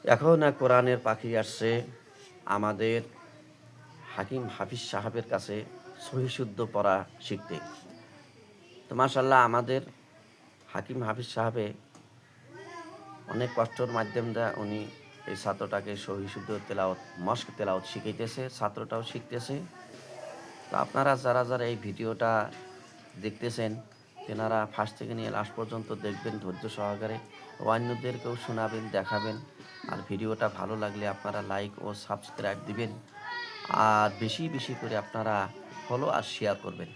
এখন কোরআনের পাখি আসছে আমাদের হাকিম হাফিজ সাহেবের কাছে সহি শুদ্ধ পড়া শিখতে। তো মাশাআল্লাহ আমাদের হাকিম হাফিজ সাহেবে অনেক কষ্টের মাধ্যম দিয়ে উনি এই ছাত্রটাকে সহি শুদ্ধ তেলাওয়াত মস্ক তেলাওয়াত শিখাইতেছে, ছাত্রটাও শিখতেছে। তো আপনারা যারা যারা এই ভিডিওটা দেখতেছেন তেনারা ফার্স্ট থেকে নিয়ে লাস্ট পর্যন্ত দেখবেন ধৈর্য সহকারে, অন্যদেরকেও শোনাবেন, দেখাবেন। আর ভিডিওটা ভালো লাগলে আপনারা লাইক ও সাবস্ক্রাইব দিবেন, আর বেশি বেশি করে আপনারা ফলো আর শেয়ার করবেন।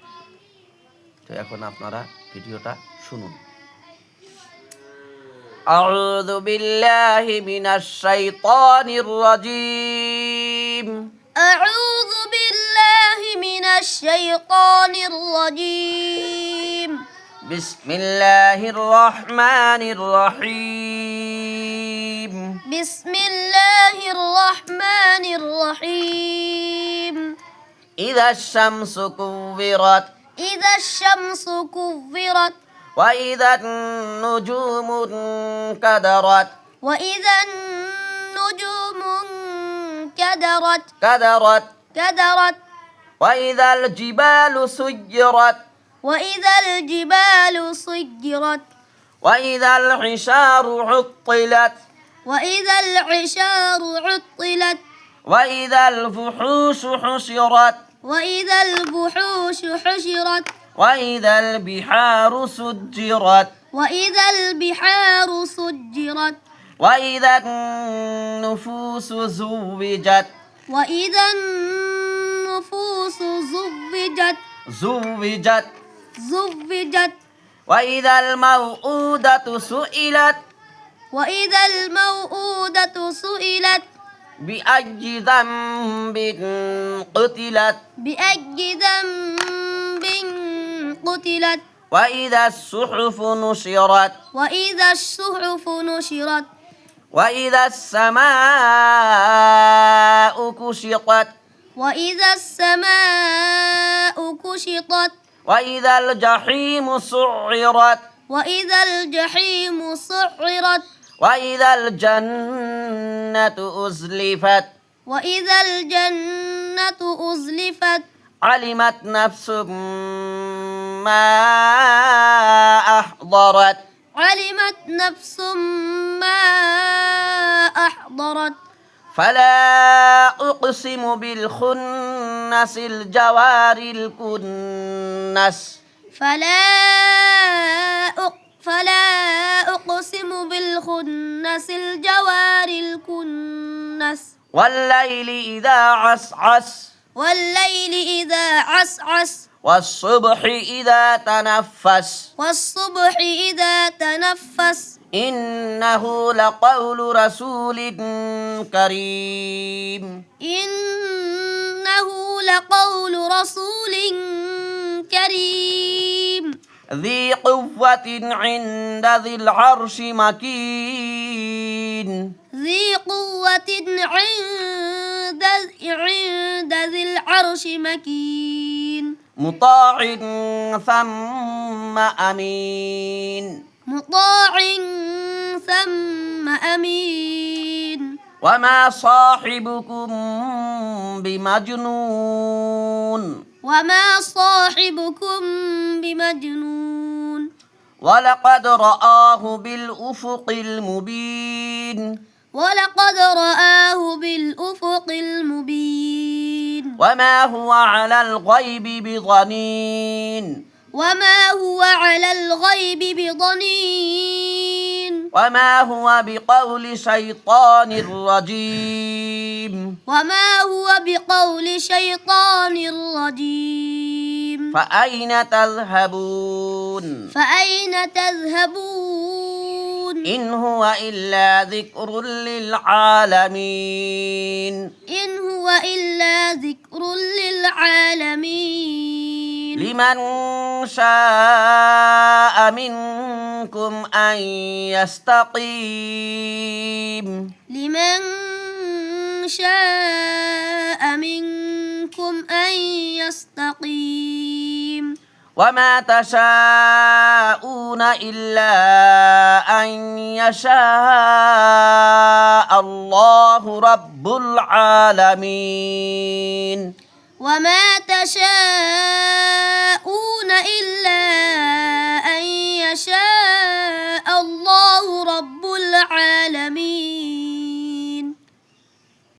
তো এখন আপনারা ভিডিওটা শুনুন। আউযু বিল্লাহি মিনাশ শাইতানির রাজীম। আউযু বিল্লাহি মিনাশ শাইতানির রাজীম। বিসমিল্লাহির রহমানির রহিম। বিসমিল্লাহির রহমানির রহিম। ইযাশ শামসু কুওয়িরাত। ইযাশ শামসু কুওয়িরাত। ওয়া ইযান নুজুমু কাদারাত। ওয়া ইযান নুজুমু কাদারাত। কাদারাত। কাদারাত। ওয়া ইযাল জিবালু সুয়্যিরাত। وإذا الجبال سيرت. وإذا العشار عطلت. وإذا العشار عطلت. وإذا الوحوش حشرت. وإذا الوحوش حشرت. وإذا البحار سجرت. وإذا البحار سجرت. وإذا النفوس زوجت. وإذا النفوس زوجت. زوجت. زوجت. وإذا الموءودة سئلت. وإذا الموءودة سئلت. بأي ذنب قتلت. بأي ذنب قتلت. وإذا الصحف نشرت. وإذا الصحف نشرت. وإذا السماء كشطت. وإذا السماء كشطت. وإذا الجحيم سعرت. وإذا الجحيم سعرت. وإذا الجنة أزلفت. وإذا الجنة أزلفت. علمت نفس ما أحضرت. علمت نفس ما أحضرت. فلا أقسم بالخنس الجوار الكنس. فلا أقسم بالخنس الجوار الكنس. والليل إذا عسعس. والليل إذا عسعس. والصبح إذا تنفس. والصبح إذا تنفس. إنه لقول رسول كريم. إنه لقول رسول كريم. ذي قوة عند ذي العرش مكين. ذي قوة عند ذي العرش مكين. مطاع ثم أمين. مطاع ثم أمين. وما صاحبكم بمجنون. وما صاحبكم بمجنون. ولقد رآه بالأفق المبين. ولقد رآه بالأفق المبين. وما هو على الغيب بضنين. وما هو على الغيب بضنين. وما هو بقول شيطان رجيم. وما هو بقول شيطان رجيم. فأين تذهبون. فأين تذهبون. إن هو إلا ذكر للعالمين. إن هو إلا ذكر للعالمين. لمن شاء منكم أن يستقيم. لمن شاء منكم أن يستقيم. وما تشاءون إلا أن يشاء الله رب العالمين وما تشاءون إلا